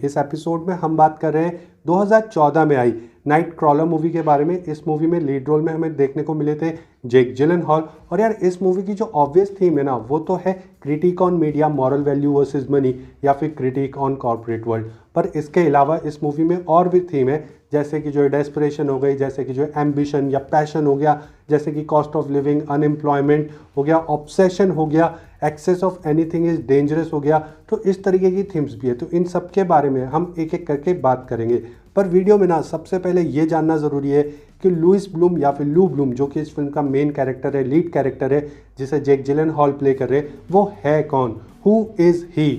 इस एपिसोड में हम बात कर रहे हैं 2014 में आई नाइट क्रॉलर मूवी के बारे में। इस मूवी में लीड रोल में हमें देखने को मिले थे जेक जिलेनहॉल। और यार इस मूवी की जो ऑब्वियस थीम है ना वो तो है critic on media, moral value versus money, या फिर क्रिटिक ऑन कॉर्पोरेट वर्ल्ड। पर इसके अलावा इस मूवी में और भी थीम है, जैसे कि जो डेस्परेशन हो गई, जैसे कि जो एम्बिशन या पैशन हो गया, जैसे कि कॉस्ट ऑफ लिविंग, अनएम्प्लॉयमेंट हो गया, ऑब्सेशन हो गया, excess of anything is dangerous हो गया। तो इस तरीके की थीम्स भी है। तो इन सब के बारे में हम एक एक करके बात करेंगे। पर वीडियो में ना सबसे पहले ये जानना ज़रूरी है कि लुइस ब्लूम या फिर लू ब्लूम, जो कि इस फिल्म का मेन कैरेक्टर है, लीड कैरेक्टर है, जिसे जेक जिलेनहॉल प्ले कर रहे हैं, वो है कौन? हु इज़ ही?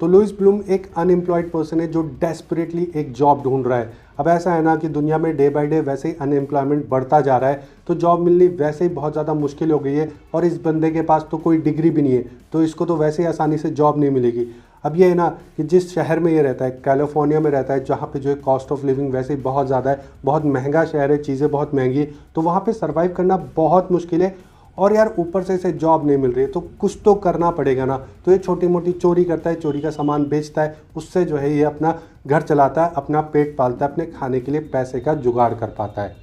तो लुइस ब्लूम एक अनएम्प्लॉयड पर्सन है जो डेस्परेटली एक जॉब ढूंढ रहा है। अब ऐसा है ना कि दुनिया में डे बाय डे वैसे ही अनएम्प्लॉयमेंट बढ़ता जा रहा है, तो जॉब मिलनी वैसे ही बहुत ज़्यादा मुश्किल हो गई है। और इस बंदे के पास तो कोई डिग्री भी नहीं है, तो इसको तो वैसे ही आसानी से जॉब नहीं मिलेगी। अब ये है ना कि जिस शहर में ये रहता है, कैलिफोर्निया में रहता है, जहाँ पे जो है कॉस्ट ऑफ लिविंग वैसे ही बहुत ज़्यादा है, बहुत महंगा शहर है, चीज़ें बहुत महंगी है, तो वहाँ पे सर्वाइव करना बहुत मुश्किल है। और यार ऊपर से इसे जॉब नहीं मिल रही है, तो कुछ तो करना पड़ेगा ना। तो ये छोटी मोटी चोरी करता है, चोरी का सामान बेचता है, उससे जो है ये अपना घर चलाता है, अपना पेट पालता है, अपने खाने के लिए पैसे का जुगाड़ कर पाता है।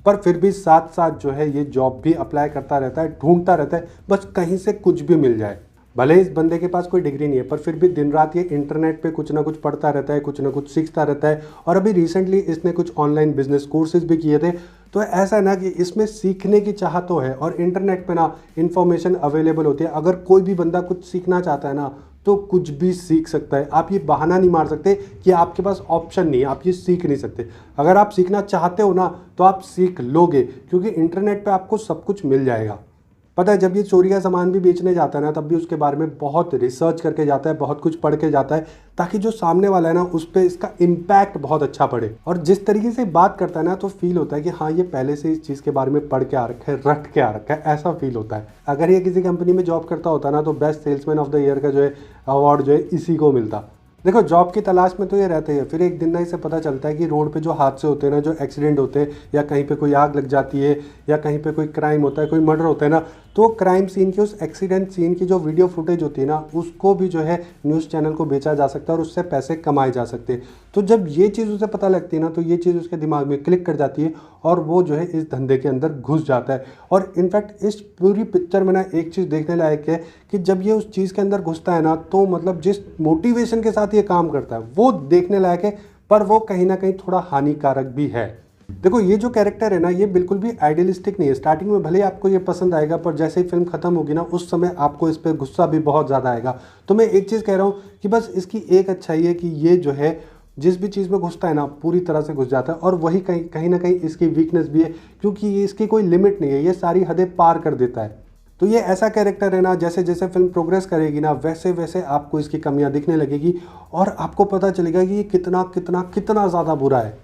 पर फिर भी साथ साथ जो है ये जॉब भी अप्लाई करता रहता है, ढूंढता रहता है, बस कहीं से कुछ भी मिल जाए। भले इस बंदे के पास कोई डिग्री नहीं है, पर फिर भी दिन रात ये इंटरनेट पे कुछ ना कुछ पढ़ता रहता है, कुछ ना कुछ सीखता रहता है। और अभी रिसेंटली इसने कुछ ऑनलाइन बिजनेस कोर्सेज भी किए थे। तो ऐसा है ना कि इसमें सीखने की चाह तो है, और इंटरनेट पे ना इन्फॉर्मेशन अवेलेबल होती है। अगर कोई भी बंदा कुछ सीखना चाहता है ना तो कुछ भी सीख सकता है। आप ये बहाना नहीं मार सकते कि आपके पास ऑप्शन नहीं है, आप ये सीख नहीं सकते। अगर आप सीखना चाहते हो ना तो आप सीख लोगे, क्योंकि इंटरनेट पे आपको सब कुछ मिल जाएगा। पता है, जब ये चोरी का सामान भी बेचने जाता है ना, तब भी उसके बारे में बहुत रिसर्च करके जाता है, बहुत कुछ पढ़ के जाता है, ताकि जो सामने वाला है ना उस पर इसका इम्पैक्ट बहुत अच्छा पड़े। और जिस तरीके से बात करता है ना तो फील होता है कि हाँ ये पहले से इस चीज़ के बारे में पढ़ के आ रखा है, रट के आ रखा है, ऐसा फील होता है। अगर ये किसी कंपनी में जॉब करता होता ना तो best salesman of the year का जो है अवार्ड जो है इसी को मिलता। देखो, जॉब की तलाश में तो ये रहते हैं, फिर एक दिन ना इसे पता चलता है कि रोड पे जो हादसे होते हैं ना, जो एक्सीडेंट होते हैं, या कहीं पे कोई आग लग जाती है, या कहीं पे कोई क्राइम होता है, कोई मर्डर होता है ना, तो क्राइम सीन की, उस एक्सीडेंट सीन की जो वीडियो फुटेज होती है ना, उसको भी जो है न्यूज़ चैनल को बेचा जा सकता है और उससे पैसे कमाए जा सकते हैं। तो जब ये चीज़ उसे पता लगती है ना तो ये चीज़ उसके दिमाग में क्लिक कर जाती है और वो जो है इस धंधे के अंदर घुस जाता है। और इनफैक्ट इस पूरी पिक्चर में ना एक चीज़ देखने लायक है कि जब ये उस चीज़ के अंदर घुसता है ना, तो मतलब जिस मोटिवेशन के साथ ये काम करता है वो देखने लायक है, पर वो कहीं ना कहीं थोड़ा हानिकारक भी है। देखो, ये जो कैरेक्टर है ना ये बिल्कुल भी आइडियलिस्टिक नहीं है। स्टार्टिंग में भले आपको ये पसंद आएगा, पर जैसे ही फिल्म खत्म होगी ना उस समय आपको इस पर गुस्सा भी बहुत ज़्यादा आएगा। तो मैं एक चीज़ कह रहा हूँ कि बस इसकी एक अच्छाई है कि ये जो है जिस भी चीज़ में घुसता है ना पूरी तरह से घुस जाता है। और वही कहीं ना कहीं इसकी वीकनेस भी है, क्योंकि ये इसकी कोई लिमिट नहीं है, ये सारी हदें पार कर देता है। तो ये ऐसा कैरेक्टर है ना, जैसे जैसे फिल्म प्रोग्रेस करेगी ना वैसे वैसे आपको इसकी कमियां दिखने लगेगी और आपको पता चलेगा कि ये कितना कितना कितना ज़्यादा बुरा है।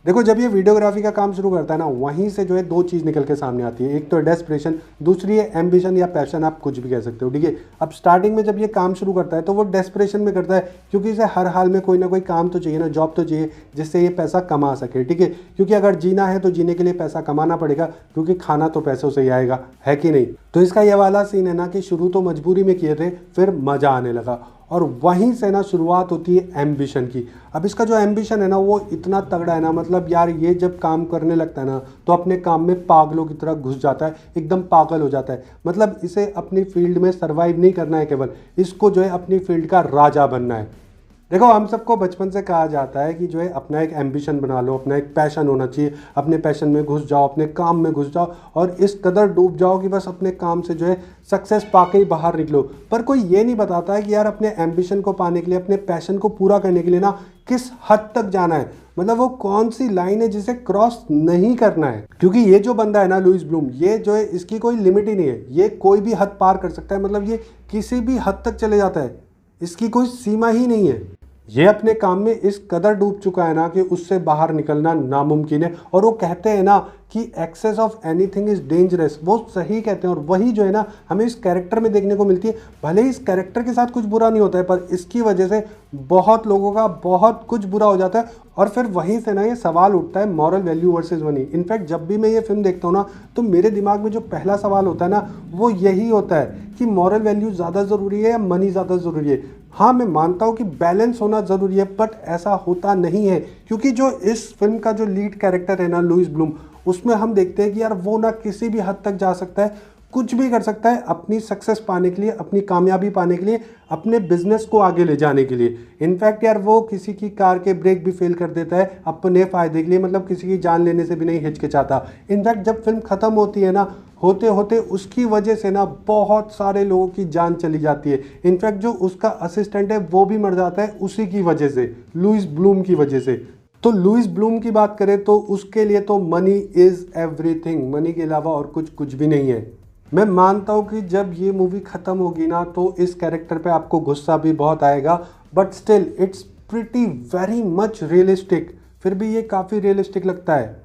देखो, जब ये वीडियोग्राफी का काम शुरू करता है ना, वहीं से जो है दो चीज़ निकल के सामने आती है। एक तो है डेस्परेशन, दूसरी है एम्बिशन या पैशन, आप कुछ भी कह सकते हो, ठीक है। अब स्टार्टिंग में जब ये काम शुरू करता है तो वो डेस्परेशन में करता है, क्योंकि इसे हर हाल में कोई ना कोई काम तो चाहिए ना, जॉब तो चाहिए, जिससे ये पैसा कमा सके, ठीक है। क्योंकि अगर जीना है तो जीने के लिए पैसा कमाना पड़ेगा, क्योंकि खाना तो पैसों से ही आएगा, है कि नहीं। तो इसका ये वाला सीन है ना कि शुरू तो मजबूरी में किए थे, फिर मज़ा आने लगा, और वहीं से ना शुरुआत होती है एम्बिशन की। अब इसका जो एम्बिशन है ना वो इतना तगड़ा है ना, मतलब यार ये जब काम करने लगता है ना तो अपने काम में पागलों की तरह घुस जाता है, एकदम पागल हो जाता है। मतलब इसे अपनी फील्ड में सर्वाइव नहीं करना है केवल, इसको जो है अपनी फील्ड का राजा बनना है। देखो, हम सबको बचपन से कहा जाता है कि जो है अपना एक एम्बिशन बना लो, अपना एक पैशन होना चाहिए, अपने पैशन में घुस जाओ, अपने काम में घुस जाओ और इस कदर डूब जाओ कि बस अपने काम से जो है सक्सेस पाके ही बाहर निकलो। पर कोई ये नहीं बताता है कि यार अपने एम्बिशन को पाने के लिए, अपने पैशन को पूरा करने के लिए ना किस हद तक जाना है, मतलब वो कौन सी लाइन है जिसे क्रॉस नहीं करना है। क्योंकि ये जो बंदा है ना लुइस ब्लूम, ये जो है इसकी कोई लिमिट ही नहीं है, ये कोई भी हद पार कर सकता है, मतलब ये किसी भी हद तक चले जाता है, इसकी कोई सीमा ही नहीं है। ये अपने काम में इस कदर डूब चुका है ना कि उससे बाहर निकलना नामुमकिन है। और वो कहते हैं ना कि excess of anything is dangerous, वो सही कहते हैं। और वही जो है ना हमें इस कैरेक्टर में देखने को मिलती है। भले ही इस कैरेक्टर के साथ कुछ बुरा नहीं होता है, पर इसकी वजह से बहुत लोगों का बहुत कुछ बुरा हो जाता है। और फिर वहीं से ना ये सवाल उठता है moral value versus money. In fact जब भी मैं ये फिल्म देखता हूँ ना तो मेरे दिमाग में जो पहला सवाल होता है ना वो यही होता है कि मॉरल वैल्यू ज़्यादा ज़रूरी है या मनी ज़्यादा ज़रूरी है। हाँ, मैं मानता हूँ कि बैलेंस होना ज़रूरी है, बट ऐसा होता नहीं है, क्योंकि जो इस फिल्म का जो लीड कैरेक्टर है ना लुइस ब्लूम, उसमें हम देखते हैं कि यार वो ना किसी भी हद तक जा सकता है, कुछ भी कर सकता है अपनी सक्सेस पाने के लिए, अपनी कामयाबी पाने के लिए, अपने बिजनेस को आगे ले जाने के लिए। इनफैक्ट यार वो किसी की कार के ब्रेक भी फेल कर देता है अपने फ़ायदे के लिए, मतलब किसी की जान लेने से भी नहीं हिचकिचाता। इनफैक्ट जब फिल्म ख़त्म होती है ना, होते होते उसकी वजह से ना बहुत सारे लोगों की जान चली जाती है। इनफैक्ट जो उसका असिस्टेंट है वो भी मर जाता है उसी की वजह से, लुइस ब्लूम की वजह से। तो लुइस ब्लूम की बात करें तो उसके लिए तो मनी इज़ एवरीथिंग, मनी के अलावा और कुछ भी नहीं है। मैं मानता हूँ कि जब ये मूवी ख़त्म होगी ना तो इस कैरेक्टर पे आपको गुस्सा भी बहुत आएगा, but still it's pretty very much realistic, फिर भी ये काफ़ी रियलिस्टिक लगता है।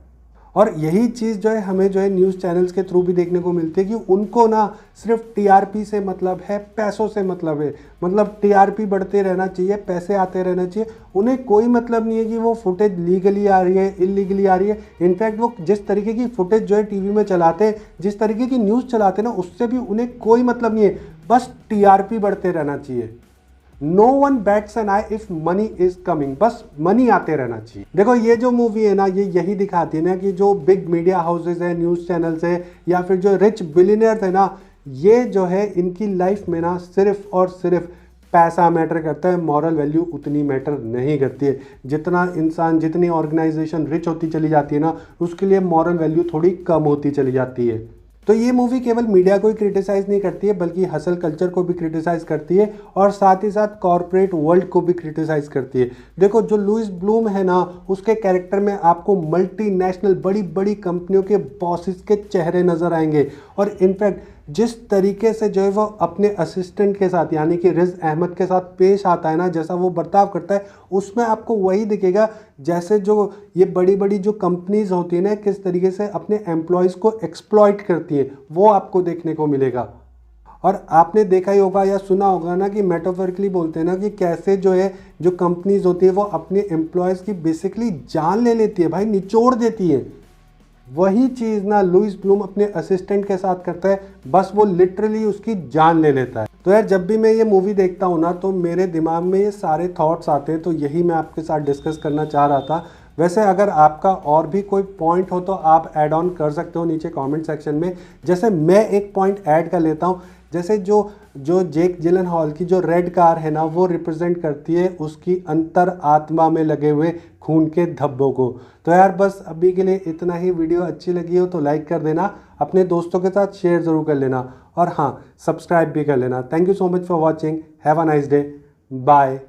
और यही चीज़ जो है हमें जो है न्यूज़ चैनल्स के थ्रू भी देखने को मिलती है कि उनको ना सिर्फ टीआरपी से मतलब है, पैसों से मतलब है, मतलब टीआरपी बढ़ते रहना चाहिए, पैसे आते रहना चाहिए। उन्हें कोई मतलब नहीं है कि वो फुटेज लीगली आ रही है, इलीगली आ रही है। इनफैक्ट वो जिस तरीके की फुटेज जो है टीवी में चलाते हैं, जिस तरीके की न्यूज़ चलाते हैं ना, उससे भी उन्हें कोई मतलब नहीं है, बस टीआरपी बढ़ते रहना चाहिए। No one bats an eye if money is coming, बस मनी आते रहना चाहिए। देखो ये जो मूवी है ना, ये यही दिखाती है ना कि जो बिग मीडिया हाउसेज है, न्यूज़ चैनल्स है, या फिर जो रिच बिलियनियर्स है ना, ये जो है इनकी लाइफ में ना सिर्फ और सिर्फ पैसा मैटर करता है, मॉरल वैल्यू उतनी मैटर नहीं करती है। जितना इंसान, जितनी ऑर्गेनाइजेशन रिच होती चली जाती है ना, उसके लिए मॉरल वैल्यू थोड़ी कम होती चली जाती है। तो ये मूवी केवल मीडिया को ही क्रिटिसाइज़ नहीं करती है, बल्कि हसल कल्चर को भी क्रिटिसाइज़ करती है, और साथ ही साथ कॉरपोरेट वर्ल्ड को भी क्रिटिसाइज़ करती है। देखो जो लुइस ब्लूम है ना, उसके कैरेक्टर में आपको मल्टीनेशनल बड़ी बड़ी कंपनियों के बॉसेस के चेहरे नज़र आएंगे, और इनफैक्ट जिस तरीके से जो है वो अपने असिस्टेंट के साथ यानी कि रिज अहमद के साथ पेश आता है ना, जैसा वो बर्ताव करता है, उसमें आपको वही दिखेगा जैसे जो ये बड़ी बड़ी जो कंपनीज होती है ना, किस तरीके से अपने एम्प्लॉयज़ को एक्सप्लॉइट करती है, वो आपको देखने को मिलेगा। और आपने देखा ही होगा या सुना होगा ना कि मेटाफोरिकली बोलते हैं ना कि कैसे जो है जो कंपनीज होती है वो अपने एम्प्लॉयज़ की बेसिकली जान ले लेती है, भाई निचोड़ देती है। वही चीज़ ना लुइस ब्लूम अपने असिस्टेंट के साथ करता है, बस वो लिटरली उसकी जान ले लेता है। तो यार जब भी मैं ये मूवी देखता हूँ ना, तो मेरे दिमाग में ये सारे थॉट्स आते हैं, तो यही मैं आपके साथ डिस्कस करना चाह रहा था। वैसे अगर आपका और भी कोई पॉइंट हो तो आप ऐड ऑन कर सकते हो नीचे कमेंट सेक्शन में। जैसे मैं एक पॉइंट ऐड कर लेता हूँ, जैसे जो जो जेक जिलेनहॉल की जो रेड कार है ना, वो रिप्रेजेंट करती है उसकी अंतर आत्मा में लगे हुए खून के धब्बों को। तो यार बस अभी के लिए इतना ही। वीडियो अच्छी लगी हो तो लाइक कर देना, अपने दोस्तों के साथ शेयर ज़रूर कर लेना, और हाँ सब्सक्राइब भी कर लेना। Thank you so much for watching, have a nice day, bye.